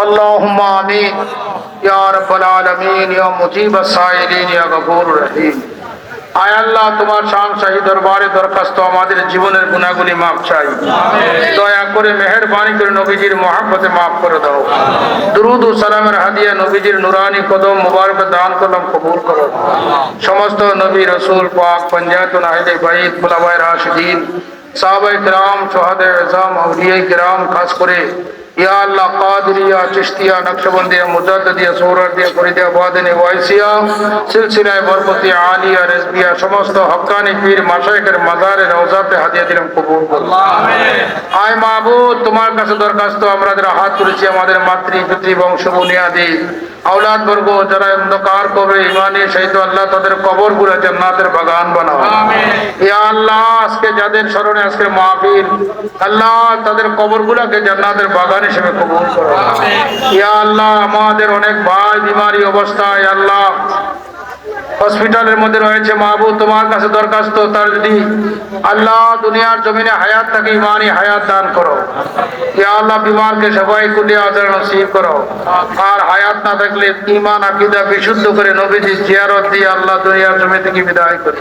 اللهم آمين या रब्बल आलमीन या मुजीब साइलिन या गफूर रहीम। आय अल्लाह तुम्हार शान शाही दरबारे दरखास्त আমাদের জীবনের গুনাহগুলি maaf চাই, দয়া করে মেহেরবানি করে নবীজির মহব্বতে maaf করে দাও। দুরুদ ও সালামের হাদিয়া নবীজির নুরানি কদম মুবারক দান করলাম কবুল করো। সমস্ত নবী রাসূল পাক পঞ্জাতুন আহলে বাইত খুলাফায়ে রাশিদিন সাহাবায়ে কিরাম শুহাদায়ে আযম আউলিয়ায়ে কিরাম খাস করে या अल्लाह कादरिया चिश्तिया नक्शबंदिया मुजाद्दिदिया सोहरावर्दिया फरीदिया वादिनी वाइसिया सिलसिला बरकतिया आलिया रिजविया समस्त हक्कानी पीर माशाइखेर माजारे रওজাতে হাদিয়া দিলাম কবুল করো। আমিন। আয় মাবুদ তোমার কাছে দরখাস্ত আমাদের হাত তুলেছি আমাদের মাতৃ পিতৃ বংশ বুনিয়াদি औलाद वर्ग যারা অন্ধকার কবরে ঈমানে শহীদ আল্লাহ তাদের কবরগুলো জান্নাতের বাগান বানাও। আমিন। ইয়া আল্লাহ আজকে যাদের স্মরণে আজকে মাহফিল আল্লাহ তাদের কবরগুলোকে জান্নাতের বাগান হিসেবে কবুল করো। আমিন। ইয়া আল্লাহ আমাদের অনেক ভাই বিমারি অবস্থায় আল্লাহ হসপিটালের মধ্যে রয়েছে মাহবুব তোমার কাছে দরখাস্ত তার যদি আল্লাহ দুনিয়ার জমিনে হায়াত থাকে ইমানি হায়াত দান করো। ইয়া আল্লাহ বিমারকে সবাই কুলিয়া আজর নসিব করো আর হায়াত না থাকলে ঈমান আকীদা বিশুদ্ধ করে নবীজির জিয়ারত দিয়ে আল্লাহ দুনিয়ার জমি থেকে বিদায় করো।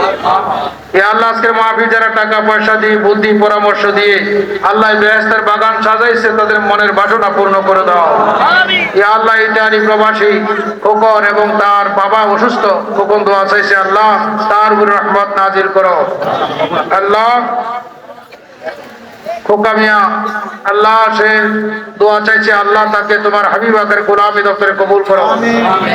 ইয়া আল্লাহ আজকের মাহফিল যারা টাকা পয়সা দিয়ে বুদ্ধি পরামর্শ দিয়ে আল্লাহ বেহেশতের বাগান সাজাইছে তাদের মনের বাসনা পূর্ণ করে দাও। আমিন। ইয়া আল্লাহ ইতালি প্রবাসী খোকন এবং তার বাবা অসুস্থ খোকন দোয়া চাইছে আল্লাহ তার উপর রহমত নাজিল করো। আল্লাহ খোকা মিয়া আল্লাহ সে দোয়া চাইছে আল্লাহ তাকে তোমার হাবিব আকের গোলামি দপ্তরে কবুল করো।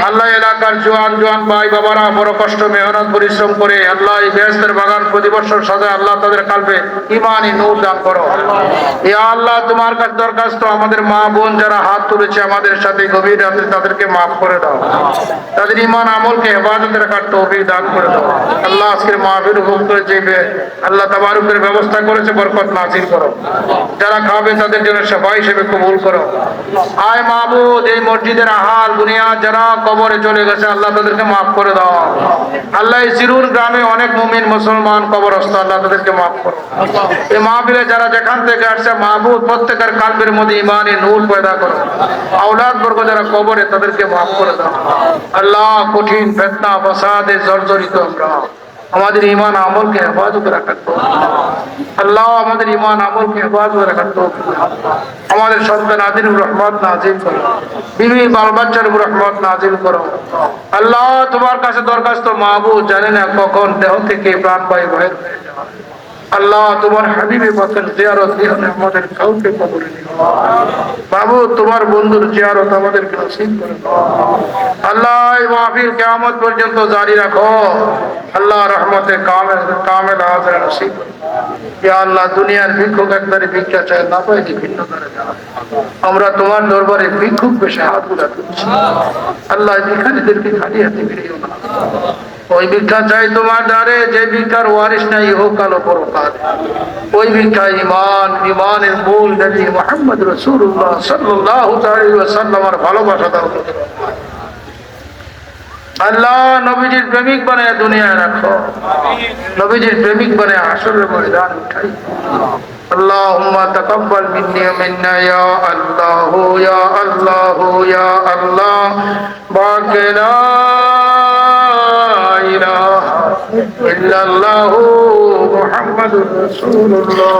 আল্লাহ এলাকার জোয়ান ভাই বাবারা বড় কষ্ট মেহনত পরিশ্রম করে আল্লাহ এই বেহেশতের বাগান প্রতি বছর সাজায় আল্লাহ তাদের কালবে ঈমানি নূর দান করো। ইয়া আল্লাহ তোমার কাছে দরখাস্ত আমাদের মা বোন যারা হাত তুলেছে আমাদের সাথে গভীর রাতে তাদেরকে মাফ করে দাও, তাদের ঈমান আমলকে হেফাজতে রাখার তৌফিক দান করে দাও। আল্লাহ আজকের মাহফিল হুকুম করে যে আল্লাহ তাবারকের ব্যবস্থা করেছে বরকত নাযিল করো, যারা খাবে তাদের জন্য সবাই হিসেবে কবুল করো। আয় মাহবুব এই মসজিদের আহাল বুনিয়াদ যারা কবরে চলে গেছে আল্লাহ তাদেরকে মাফ করে দাও। আল্লাহ এই সিরুর গ্রামে অনেক মুমিন মুসলমান কবরস্থ আল্লাহ তাদেরকে মাফ করো। এই মাহফিলে যারা যেখান থেকে আসছে মাহবুব প্রত্যেকের কালবের মধ্যে ঈমানি নূর পয়দা করো। আওলাদ বর্গ যারা কবরে তাদেরকে মাফ করে দাও। আল্লাহ কঠিন ফিতনা ফাসাদে জর্জরিত আমরা আমাদের ঈমান আমলকে হেফাজতে রাখার তৌফিক আল্লাহ আমাদের ঈমান আমলকে হেফাজতে রাখার তৌফিক আমাদের সন্তান আদির রহমত নাজিল করো, বিবি বাল বাচ্চার রহমত নাজিল করো। আল্লাহ তোমার কাছে দরখাস্ত মাহবুব জানি না কখন দেহ থেকে প্রাণ পাই বাইর হয়ে যাওয়া আল্লাহ তোমার হাবিবে পাকের জিয়ারত দিয়ে আমাদের কাউকে কবরে নিও। বাবু তোমার বন্ধুর জিয়ারত আমাদেরকে নসিব করে দাও। আল্লাহ এই মাহফিল কিয়ামত পর্যন্ত জারি রাখো। আল্লাহ রহমতে কামেল হাজির নসিব করো। ইয়া আল্লাহ দুনিয়ার ভিক্ষুক একবারে ভিক্ষা চায় না পাইলে ভিন্ন করে দাও। আমরা তোমার দরবারে ভিক্ষুক বেশে হাত উঠাচ্ছি আল্লাহ ভিখারীদেরকে খালি হাতে ফিরিও না। ওই ভিক্ষা চাই তোমার দ্বারে যে ভিক্ষার ওয়ারিস নাই ইহকাল ও পরকাল। ওই ভিক্ষা ঈমানের মূল নবী মুহাম্মদ রাসূলুল্লাহ সাল্লাল্লাহু আলাইহি ওয়াসাল্লামের ভালোবাসা দাও। আল্লাহ নবীজির প্রেমিক বানায় দুনিয়ায় রাখো, নবীজির প্রেমিক বানায় হাসরের ময়দান উঠাই। আল্লাহুম্মা তাকাব্বাল মিন্নি ওয়া মিন্না ইয়া আল্লাহ ইয়া আল্লাহ ইয়া আল্লাহ বাকেলা ইল্লাল্লাহু মুহাম্মাদুর রাসূলুল্লাহ।